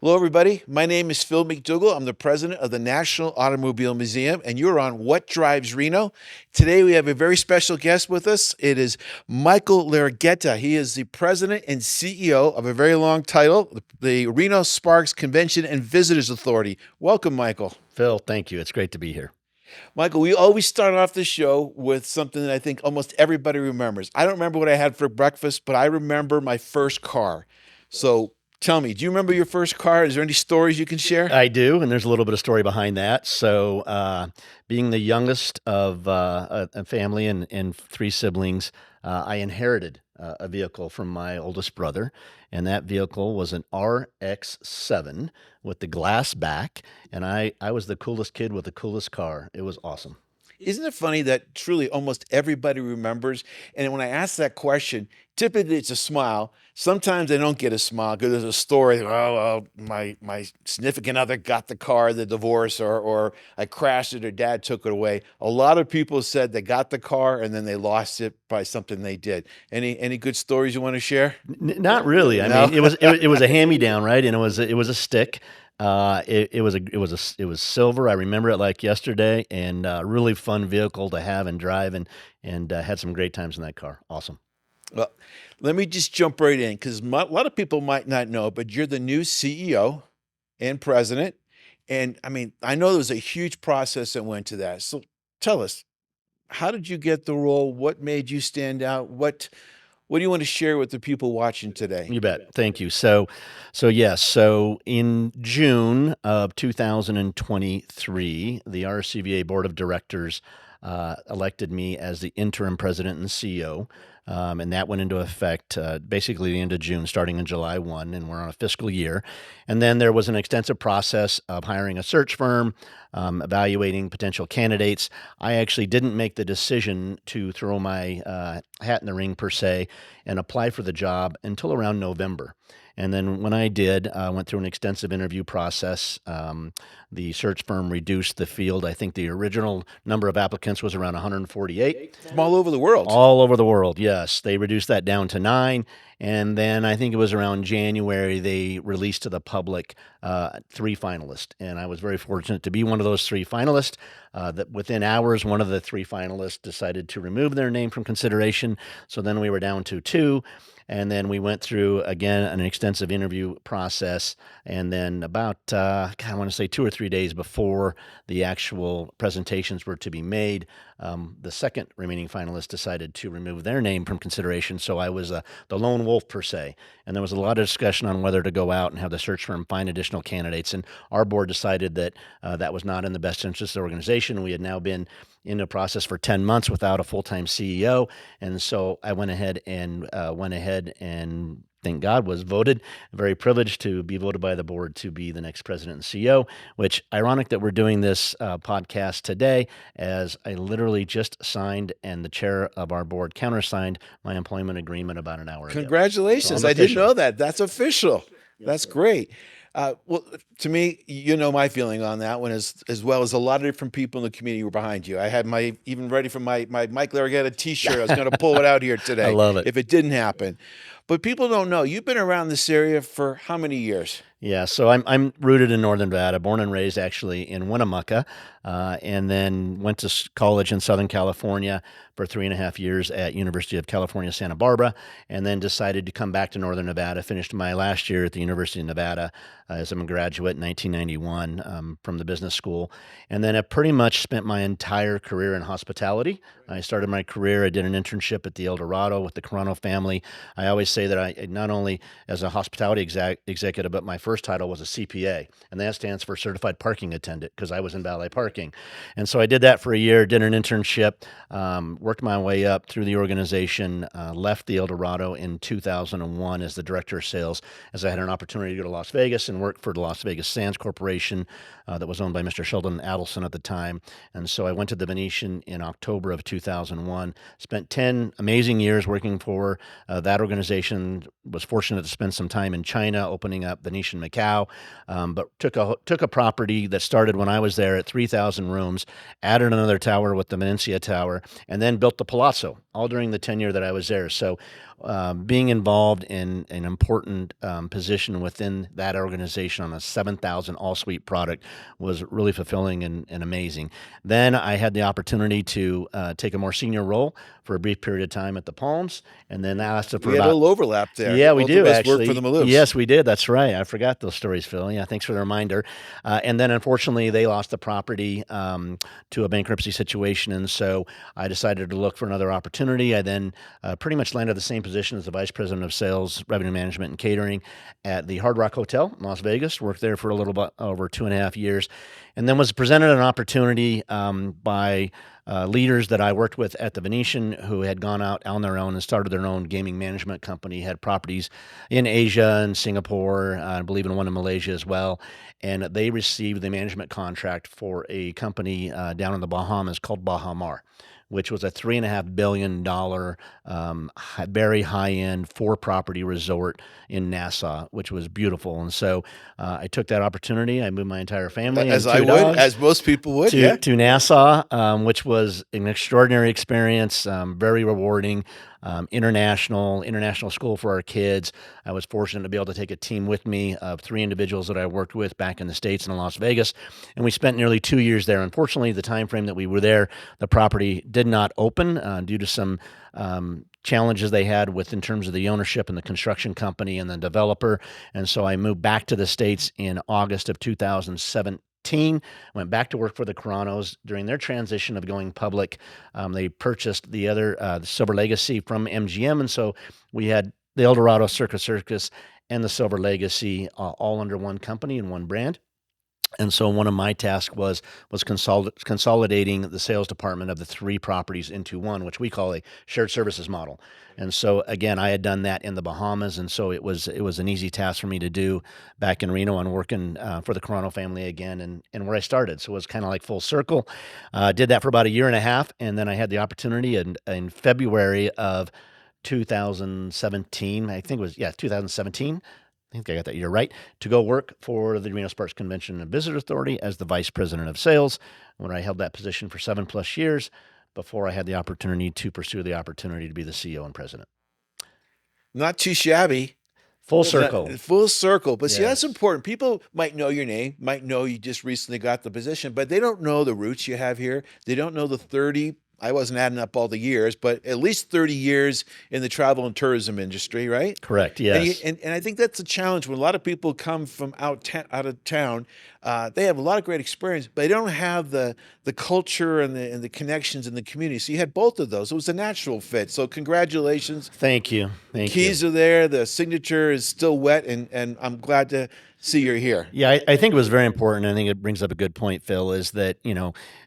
Hello, everybody. My name is Phil MacDougall. I'm the president of the National Automobile Museum, and you're on What Drives Reno. Today, we have a very special guest with us. It is Michael Larragueta. He is the president and CEO of a very long title, the Reno-Sparks Convention and Visitors Authority. Welcome, Michael. Phil, thank you. It's great to be here. Michael, we always start off the show with something that I think almost everybody remembers. I don't remember what I had for breakfast, but I remember my first car. So tell me, do you remember your first car? Is there any stories you can share? I do, and there's a little bit of story behind that. So, being the youngest of a family and three siblings, I inherited a vehicle from my oldest brother, and that vehicle was an RX-7 with the glass back, and I was the coolest kid with the coolest car. It was awesome. Isn't it funny that truly almost everybody remembers? And when I ask that question, typically it's a smile. Sometimes I don't get a smile because there's a story. Oh, well, my significant other got the car, the divorce, or I crashed it, or dad took it away. A lot of people said they got the car and then they lost it by something they did. Any good stories you want to share? Not really. I No? mean, it was a hand-me-down, right? And it was a stick. It was silver. I remember it like yesterday, and a really fun vehicle to have and drive, and had some great times in that car. Awesome. Well, let me just jump right in because a lot of people might not know, but you're the new CEO and president. And I mean, I know there was a huge process that went to that. So tell us, how did you get the role? What made you stand out? What do you want to share with the people watching today? You bet. Thank you. So yes. So in June of 2023, the RSCVA Board of Directors elected me as the interim president and CEO. And that went into effect basically the end of June, starting in July 1, and we're on a fiscal year. And then there was an extensive process of hiring a search firm, evaluating potential candidates. I actually didn't make the decision to throw my hat in the ring, per se, and apply for the job until around November. And then when I did, I went through an extensive interview process. The search firm reduced the field. I think the original number of applicants was around 148. From all over the world. All over the world, yes. They reduced that down to 9. And then I think it was around January, they released to the public 3 finalists. And I was very fortunate to be one of those 3 finalists. That within hours, one of the 3 finalists decided to remove their name from consideration. So then we were down to 2. And then we went through, again, an extensive interview process. And then about, I want to say 2 or 3 days before the actual presentations were to be made, the second remaining finalist decided to remove their name from consideration. So I was the lone wolf, per se. And there was a lot of discussion on whether to go out and have the search firm find additional candidates. And our board decided that that was not in the best interest of the organization. We had now been in a process for 10 months without a full-time CEO. And so I went ahead and thank God was voted, very privileged to be voted by the board to be the next president and CEO, which ironic that we're doing this podcast today, as I literally just signed and the chair of our board countersigned my employment agreement about an hour ago. Congratulations. So I'm I didn't official. know that. That's official. That's great. Well, to me, you know my feeling on that one, as well as a lot of different people in the community were behind you. I had even ready for my Mike Larragueta t-shirt. I was going to pull it out here today. I love it. If it didn't happen. But people don't know. You've been around this area for how many years? Yeah, so I'm rooted in Northern Nevada, born and raised actually in Winnemucca, and then went to college in Southern California for 3.5 years at University of California, Santa Barbara, and then decided to come back to Northern Nevada. Finished my last year at the University of Nevada as I'm a graduate in 1991 from the business school, and then I pretty much spent my entire career in hospitality. I started my career, I did an internship at the El Dorado with the Carano family. I always say that I not only as a hospitality executive, but my first title was a CPA, and that stands for Certified Parking Attendant, because I was in valet parking. And so I did that for a year, did an internship, worked my way up through the organization, left the El Dorado in 2001 as the director of sales, as I had an opportunity to go to Las Vegas and work for the Las Vegas Sands Corporation that was owned by Mr. Sheldon Adelson at the time. And so I went to the Venetian in October of 2001, spent 10 amazing years working for that organization, was fortunate to spend some time in China opening up Venetian Macau, but took a property that started when I was there at 3,000 rooms, added another tower with the Menencia Tower, and then built the Palazzo all during the tenure that I was there. So, being involved in an important position within that organization on a 7,000 all suite product was really fulfilling and amazing. Then I had the opportunity to take a more senior role for a brief period of time at the Palms, and then that lasted for We had a about. little overlap there. Yeah, we Both of do us work for actually. the Maloofs. Yes, we did. That's right. I forgot those stories, Phil. Yeah, thanks for the reminder. And then unfortunately, they lost the property to a bankruptcy situation. And so I decided to look for another opportunity. I then pretty much landed the same position as the vice president of sales, revenue management, and catering at the Hard Rock Hotel in Las Vegas. Worked there for a little bit over 2.5 years. And then was presented an opportunity by leaders that I worked with at the Venetian who had gone out on their own and started their own gaming management company, had properties in Asia and Singapore, I believe in one in Malaysia as well. And they received the management contract for a company down in the Bahamas called Bahamar, which was a $3.5 billion very high end 4 property resort in Nassau, which was beautiful. And so I took that opportunity. I moved my entire family As and I two would, dogs as most people would, to yeah. Nassau, which was an extraordinary experience, very rewarding. International school for our kids. I was fortunate to be able to take a team with me of 3 individuals that I worked with back in the States and in Las Vegas, and we spent nearly 2 years there. Unfortunately, the time frame that we were there, the property did not open due to some challenges they had with in terms of the ownership and the construction company and the developer. And so I moved back to the States in August of 2017. Went back to work for the Coronos during their transition of going public. They purchased the Silver Legacy from MGM, and so we had the Eldorado Circus and the Silver Legacy all under one company and one brand. And so one of my tasks was consolidating the sales department of the 3 properties into one, which we call a shared services model. And so again, I had done that in the Bahamas, and so it was an easy task for me to do back in Reno and working for the Corano family again, and where I started. So it was kind of like full circle. Did that for about a year and a half, and then I had the opportunity in February of 2017. I think it was 2017. I think I got that year right, to go work for the Reno-Sparks Convention and Visitor Authority as the vice president of sales, when I held that position for 7+ years before I had the opportunity to pursue the opportunity to be the CEO and president. Not too shabby. Full circle. Full circle. But see, that's Yes. important. People might know your name, might know you just recently got the position, but they don't know the roots you have here. They don't know the 30, I wasn't adding up all the years, but at least 30 years in the travel and tourism industry, right? Correct. And, Yes. and I think that's a challenge when a lot of people come from out of town. They have a lot of great experience, but they don't have the culture and the connections in the community. So you had both of those. It was a natural fit. So congratulations. Thank you. Thank you. Keys are there. The signature is still wet, and I'm glad to see you're here. Yeah, I think it was very important. I think it brings up a good point, Phil, is that,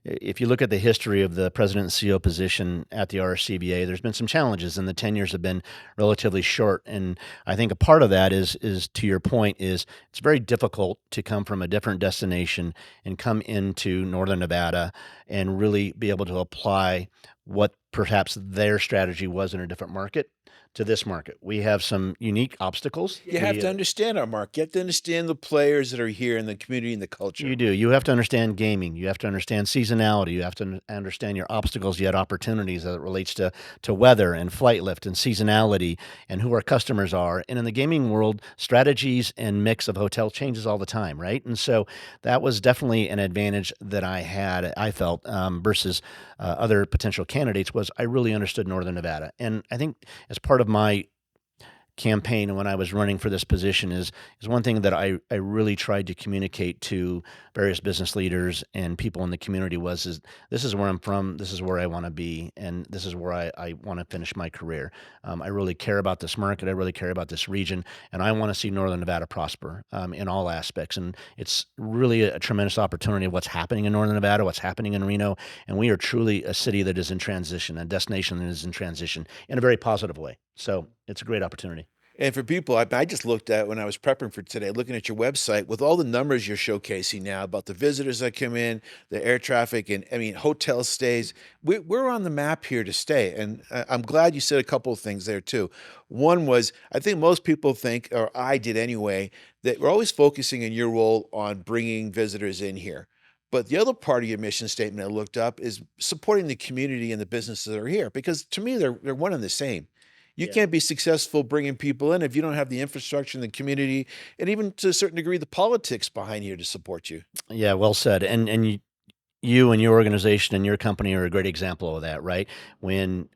if you look at the history of the president and CEO position at the RSCVA, there's been some challenges, and the tenures have been relatively short. And I think a part of that is to your point, is it's very difficult to come from a different destination and come into Northern Nevada and really be able to apply what perhaps their strategy was in a different market to this market. We have some unique obstacles. You have to understand our market. You have to understand the players that are here in the community and the culture. You do. You have to understand gaming. You have to understand seasonality. You have to understand your obstacles, yet opportunities as it relates to weather and flight lift and seasonality and who our customers are. And in the gaming world, strategies and mix of hotel changes all the time, right? And so that was definitely an advantage that I had, I felt, versus other potential candidates, was I really understood Northern Nevada. And I think as part of my campaign when I was running for this position is one thing that I really tried to communicate to various business leaders and people in the community is this is where I'm from, this is where I want to be, and this is where I want to finish my career. I really care about this market, I really care about this region, and I want to see Northern Nevada prosper in all aspects. And it's really a tremendous opportunity of what's happening in Northern Nevada, what's happening in Reno, and we are truly a city that is in transition, a destination that is in transition in a very positive way. So it's a great opportunity. And for people, I just looked at when I was prepping for today, looking at your website with all the numbers you're showcasing now about the visitors that come in, the air traffic, and I mean, hotel stays. We're on the map here to stay. And I'm glad you said a couple of things there too. One was, I think most people think, or I did anyway, that we're always focusing in your role on bringing visitors in here. But the other part of your mission statement I looked up is supporting the community and the businesses that are here, because to me they're one and the same. You Yeah. can't be successful bringing people in if you don't have the infrastructure in the community, and even to a certain degree the politics behind here to support you. Yeah, well said. And you and your organization and your company are a great example of that, right? When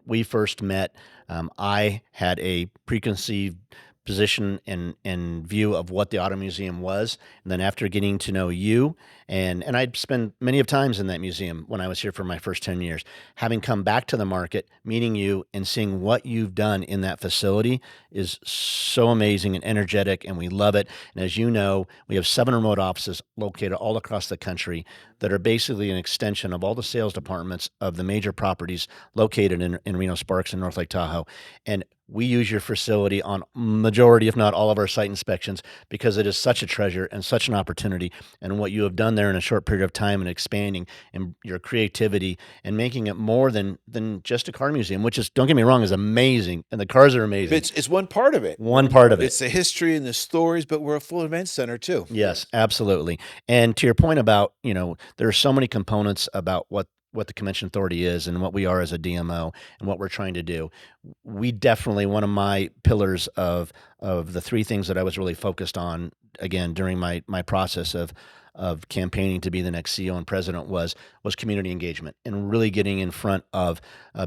we first met, I had a preconceived position and view of what the auto museum was, and then after getting to know you, and I'd spent many of times in that museum when I was here for my first 10 years, having come back to the market, meeting you and seeing what you've done in that facility is so amazing and energetic, and we love it. And as you know, we have 7 remote offices located all across the country that are basically an extension of all the sales departments of the major properties located in Reno-Sparks and North Lake Tahoe. And we use your facility on majority, if not all, of our site inspections because it is such a treasure and such an opportunity. And what you have done there in a short period of time and expanding and your creativity and making it more than just a car museum, which is, don't get me wrong, is amazing. And the cars are amazing. It's one part of it. One part of it. It's the history and the stories, but we're a full event center too. Yes, absolutely. And to your point about, there are so many components about what the Convention Authority is and what we are as a DMO and what we're trying to do. We definitely, one of my pillars of the 3 things that I was really focused on again during my process of campaigning to be the next CEO and president was community engagement and really getting in front of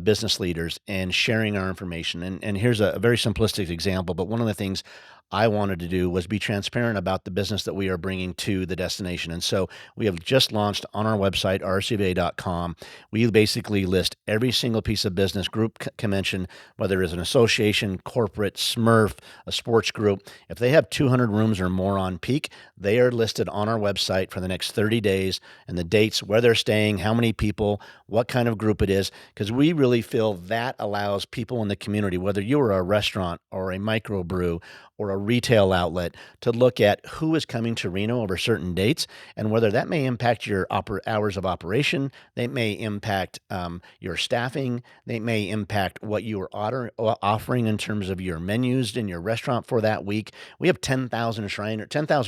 business leaders and sharing our information. And here's a very simplistic example, but one of the things I wanted to do was be transparent about the business that we are bringing to the destination. And so we have just launched on our website, rscva.com. We basically list every single piece of business, group convention, whether it's an association, corporate, Smurf, a sports group. If they have 200 rooms or more on peak, they are listed on our website for the next 30 days and the dates, where they're staying, how many people, what kind of group it is, because we really feel that allows people in the community, whether you are a restaurant or a microbrew or a retail outlet, to look at who is coming to Reno over certain dates and whether that may impact your hours of operation. They may impact your staffing. They may impact what you are offering in terms of your menus in your restaurant for that week. We have 10,000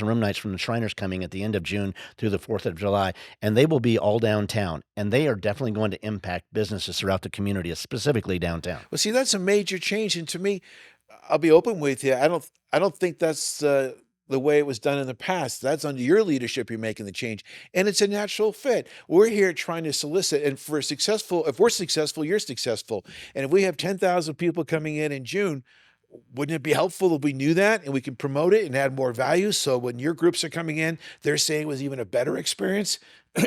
room nights from the Shriners coming at the end of June through the 4th of July, and they will be all downtown. And they are definitely going to impact businesses throughout the community, specifically downtown. Well, see, that's a major change, and to me, I'll be open with you. I don't think that's the way it was done in the past. That's under your leadership. You're making the change, and it's a natural fit. We're here trying to solicit, and for successful, if we're successful, you're successful. And if we have 10,000 people coming in June, wouldn't it be helpful if we knew that and we can promote it and add more value? So when your groups are coming in, they're saying it was even a better experience.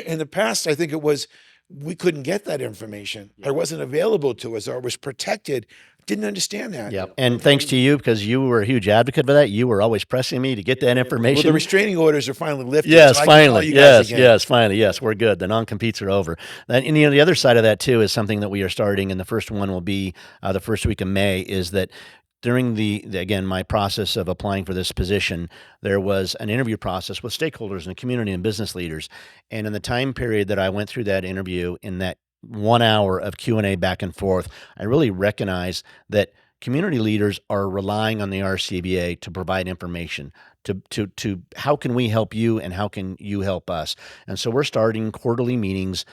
In the past, I think it was we couldn't get that information. Or it wasn't available to us, or it was protected. Didn't understand that. Yeah. And thanks to you, because you were a huge advocate for that. You were always pressing me to get that Well, information. the restraining orders are finally lifted. Yes, so I can call finally. you guys Yes, again. yes, finally. Yes, we're good. The non-competes are over. And the other side of that too is something that we are starting, and the first one will be the first week of May. Is that during again my process of applying for this position, there was an interview process with stakeholders in the community and business leaders, and in the time period that I went through that interview, in that 1 hour of Q&A back and forth, I really recognized that community leaders are relying on the RSCVA to provide information to how can we help you and how can you help us. And so we're starting quarterly meetings,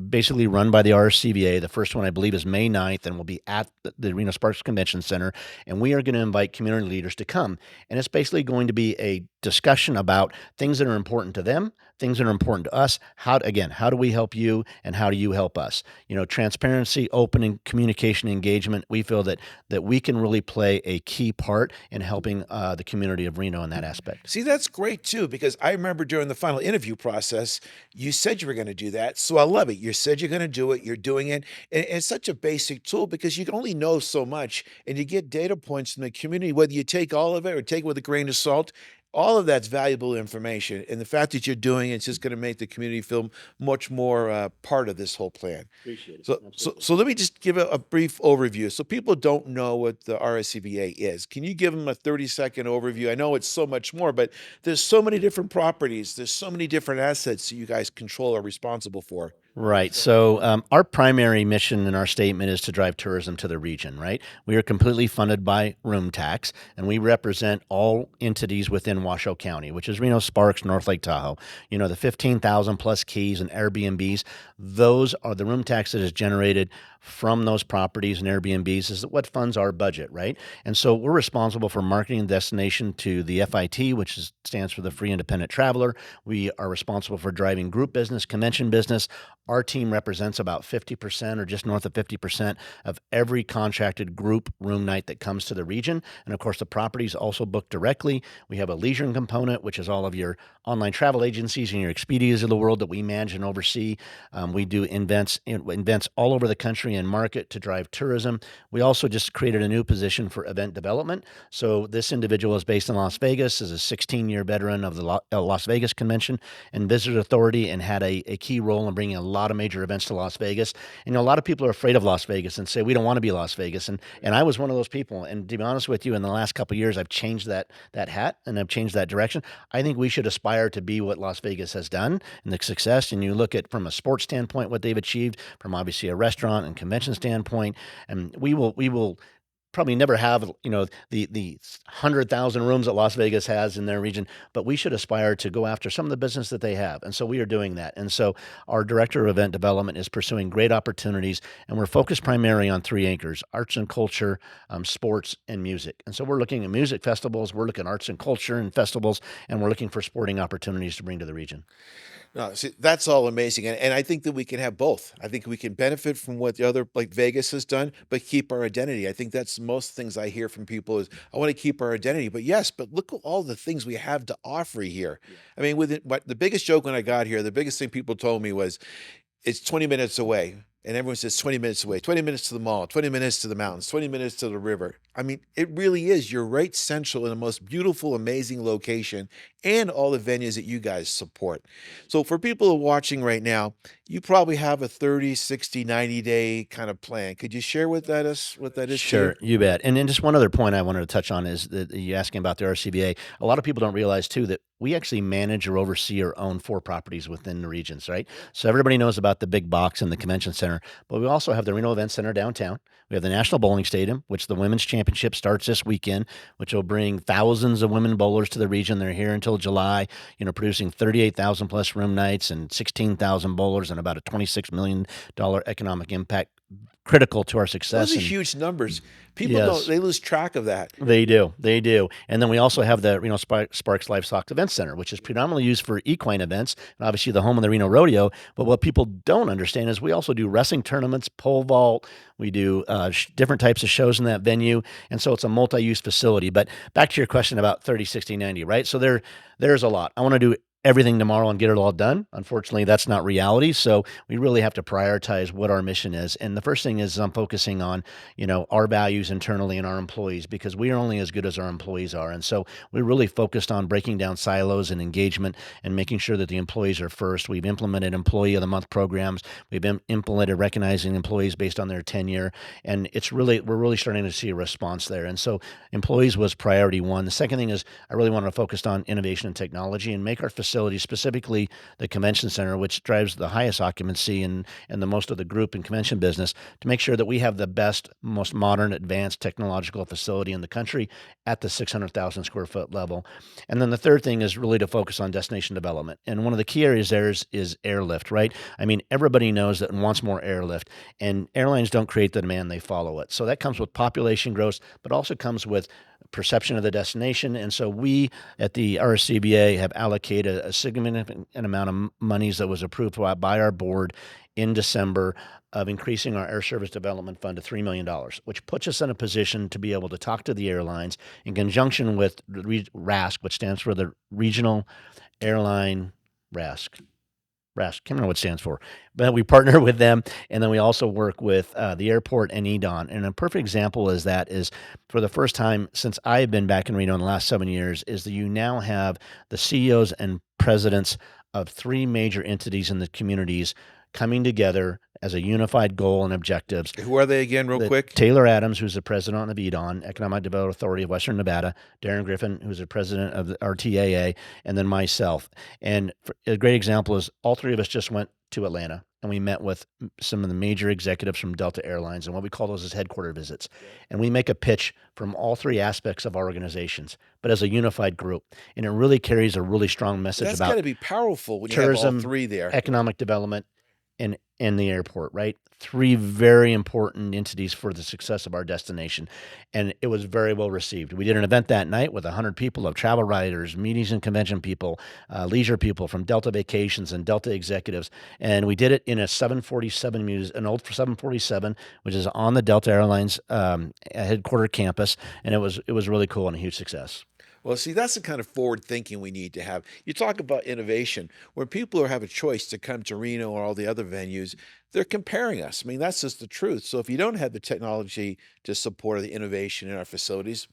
basically run by the RSCVA. The first one, I believe, is May 9th and will be at the Reno-Sparks Convention Center. And we are going to invite community leaders to come. And it's basically going to be a discussion about things that are important to them, things that are important to us. How do we help you and how do you help us? Transparency, open communication, engagement. We feel that we can really play a key part in helping the community of Reno in that aspect. See, that's great too, because I remember during the final interview process, you said you were going to do that. So I love it. You said you're going to do it. You're doing it. And it's such a basic tool because you can only know so much, and you get data points from the community, whether you take all of it or take it with a grain of salt. All of that's valuable information. And the fact that you're doing it's just going to make the community feel much more part of this whole plan. Appreciate it. So let me just give a brief overview. So people don't know what the RSCVA is. Can you give them a 30-second overview? I know it's so much more, but there's so many different properties. There's so many different assets that you guys control or are responsible for. Right. So, our primary mission in our statement is to drive tourism to the region, right? We are completely funded by room tax, and we represent all entities within Washoe County, which is Reno-Sparks, North Lake Tahoe. You know, the 15,000 plus keys and Airbnbs, those are the room tax that is generated from those properties and Airbnbs is what funds our budget, right? And so we're responsible for marketing the destination to the FIT, which stands for the Free Independent Traveler. We are responsible for driving group business, convention business. Our team represents about 50% or just north of 50% of every contracted group room night that comes to the region. And of course, the properties also booked directly. We have a leisure component, which is all of your online travel agencies and your Expedias of the world that we manage and oversee. We do events all over the country and market to drive tourism. We also just created a new position for event development. So this individual is based in Las Vegas, is a 16-year veteran of the Las Vegas Convention and Visitor Authority, and had a key role in bringing a lot of major events to Las Vegas. And, a lot of people are afraid of Las Vegas and say we don't want to be Las Vegas. And I was one of those people. And to be honest with you, in the last couple of years, I've changed that hat and I've changed that direction. I think we should aspire to be what Las Vegas has done and the success. And you look at from a sports standpoint what they've achieved, from obviously a restaurant and convention standpoint, and we will probably never have the 100,000 rooms that Las Vegas has in their region, but we should aspire to go after some of the business that they have, and so we are doing that. And so our director of event development is pursuing great opportunities, and we're focused primarily on three anchors: arts and culture, sports, and music. And so we're looking at music festivals, we're looking at arts and culture and festivals, and we're looking for sporting opportunities to bring to the region. No, see, that's all amazing, and I think that we can have both. I think we can benefit from what the other like Vegas has done, but keep our identity. I think that's most things I hear from people is I want to keep our identity, but yes, but look at all the things we have to offer here. I mean, with it, what the biggest joke when I got here, the biggest thing people told me was it's 20 minutes away. And everyone says 20 minutes away, 20 minutes to the mall, 20 minutes to the mountains, 20 minutes to the river. I mean, it really is. You're right central in the most beautiful, amazing location and all the venues that you guys support. So for people who are watching right now, you probably have a 30, 60, 90-day kind of plan. Could you share what that is to you? Sure, you bet. And then just one other point I wanted to touch on is that you asking about the RCVA. A lot of people don't realize too that we actually manage or oversee or own four properties within the regions, right? So everybody knows about the big box and the convention center, but we also have the Reno Event Center downtown. We have the National Bowling Stadium, which the women's championship starts this weekend, which will bring thousands of women bowlers to the region. They're here until July, producing 38,000 plus room nights and 16,000 bowlers and about a $26 million economic impact, critical to our Those success. are And huge numbers. People don't, yes, they lose track of that. they do. They do. And then we also have the Reno-Sparks Livestock Event Center, which is predominantly used for equine events and obviously the home of the Reno Rodeo. But what people don't understand is we also do wrestling tournaments, pole vault. We do different types of shows in that venue. And so it's a multi-use facility. But back to your question about 30, 60, 90, right? So there's a lot. I want to do everything tomorrow and get it all done. Unfortunately, that's not reality. So we really have to prioritize what our mission is. And the first thing is I'm focusing on, our values internally and our employees, because we are only as good as our employees are. And so we're really focused on breaking down silos and engagement and making sure that the employees are first. We've implemented employee of the month programs. We've implemented recognizing employees based on their tenure. And we're really starting to see a response there. And so employees was priority one. The second thing is I really want to focus on innovation and technology and make our facilities, specifically the convention center, which drives the highest occupancy and the most of the group and convention business, to make sure that we have the best, most modern, advanced technological facility in the country at the 600,000 square foot level. And then the third thing is really to focus on destination development. And one of the key areas there is airlift, right? I mean, everybody knows that and wants more airlift, and airlines don't create the demand, they follow it. So that comes with population growth, but also comes with perception of the destination. And so we at the RSCVA have allocated a significant amount of monies that was approved by our board in December of increasing our Air Service Development Fund to $3 million, which puts us in a position to be able to talk to the airlines in conjunction with RASC, which stands for the Regional Airline RASC. RASC, can't remember what it stands for, but we partner with them, and then we also work with the airport and EDON. And a perfect example is for the first time since I've been back in Reno in the last 7 years, is that you now have the CEOs and presidents of three major entities in the communities coming together as a unified goal and objectives. Who are they again, real quick? Taylor Adams, who's the president of EDON, Economic Development Authority of Western Nevada, Darren Griffin, who's the president of the RTAA, and then myself. And a great example is all three of us just went to Atlanta and we met with some of the major executives from Delta Airlines, and what we call those is headquarter visits. And we make a pitch from all three aspects of our organizations, but as a unified group. And it really carries a really strong message That's got about to be powerful when you have all tourism, three there. economic development, and the airport, right? Three very important entities for the success of our destination. And it was very well received. We did an event that night with 100 people of travel writers, meetings and convention people, leisure people from Delta Vacations and Delta executives. And we did it in a 747 an old 747, which is on the Delta Airlines headquarter campus. And it was really cool and a huge success. Well, see, that's the kind of forward thinking we need to have. You talk about innovation. When people have a choice to come to Reno or all the other venues, they're comparing us. I mean, that's just the truth. So if you don't have the technology to support the innovation in our facilities,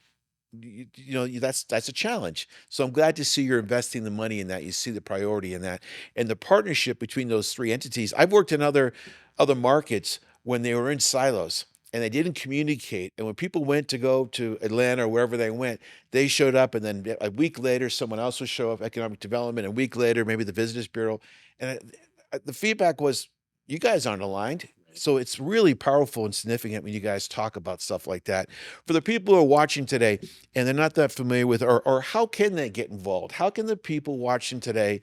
that's a challenge. So I'm glad to see you're investing the money in that. You see the priority in that, and the partnership between those three entities. I've worked in other markets when they were in silos and they didn't communicate. And when people went to go to Atlanta or wherever they went, they showed up, and then a week later, someone else would show up, economic development. A week later, maybe the Visitors Bureau, and the feedback was, "You guys aren't aligned." So it's really powerful and significant when you guys talk about stuff like that. For the people who are watching today and they're not that familiar with, or how can they get involved? How can the people watching today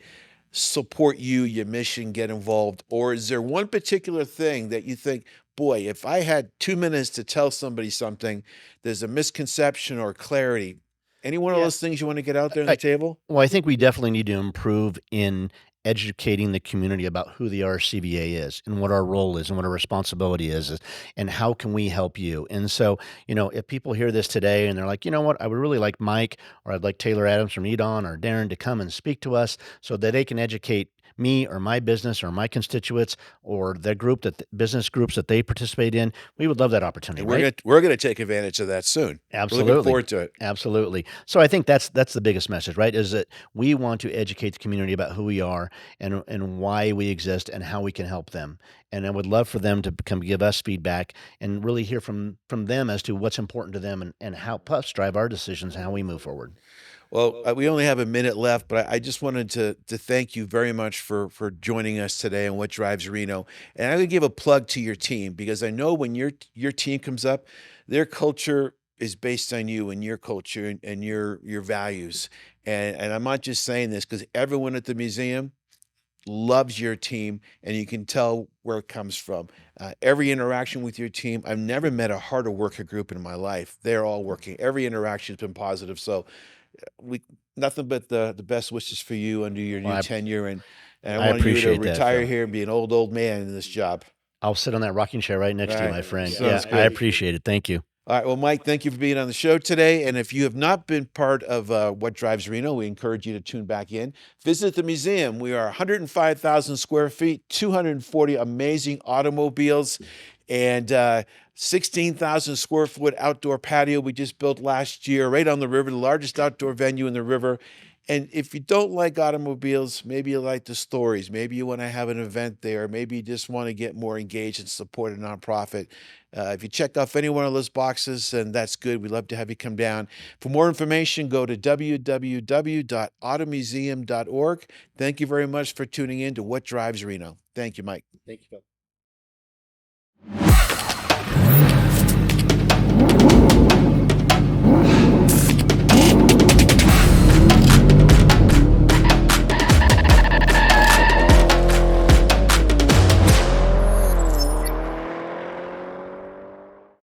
support you, your mission, get involved? Or is there one particular thing that you think, boy, if I had 2 minutes to tell somebody something, there's a misconception or clarity? Any one of Yeah. those things you want to get out there on the table? Well, I think we definitely need to improve in educating the community about who the RCVA is and what our role is and what our responsibility is and how can we help you. And so, if people hear this today and they're like, you know what, I would really like Mike or I'd like Taylor Adams from Edon or Darren to come and speak to us so that they can educate me or my business or my constituents or the business groups that they participate in. We would love that opportunity, And right? we're gonna take advantage of that soon. We're looking Absolutely. forward to it. Absolutely. So I think that's the biggest message, right? Is that we want to educate the community about who we are and why we exist and how we can help them. And I would love for them to come give us feedback and really hear from them as to what's important to them and help us drive our decisions and how we move forward. Well, we only have a minute left, but I just wanted to thank you very much for joining us today on What Drives Reno. And I would give a plug to your team because I know when your team comes up, their culture is based on you and your culture and your values. And I'm not just saying this because everyone at the museum loves your team, and you can tell where it comes from. Every interaction with your team, I've never met a harder worker group in my life. They're all working. Every interaction has been positive. So we nothing but the best wishes for you under your Well, new tenure, and I I want you to appreciate that, retire Phil. here and be an old man in this job. I'll sit on that rocking chair right next to you, All my right. friend. Sounds Yeah, I good. appreciate it. Thank you. All right. Well, Mike, thank you for being on the show today. And if you have not been part of What Drives Reno, we encourage you to tune back in. Visit the museum. We are 105,000 square feet, 240 amazing automobiles, and 16,000 square foot outdoor patio we just built last year right on the river, the largest outdoor venue in the river. And if you don't like automobiles, maybe you like the stories. Maybe you want to have an event there. Maybe you just want to get more engaged and support a nonprofit. If you check off any one of those boxes, then that's good. We'd love to have you come down. For more information, go to www.automuseum.org. Thank you very much for tuning in to What Drives Reno. Thank you, Mike. Thank you, Phil.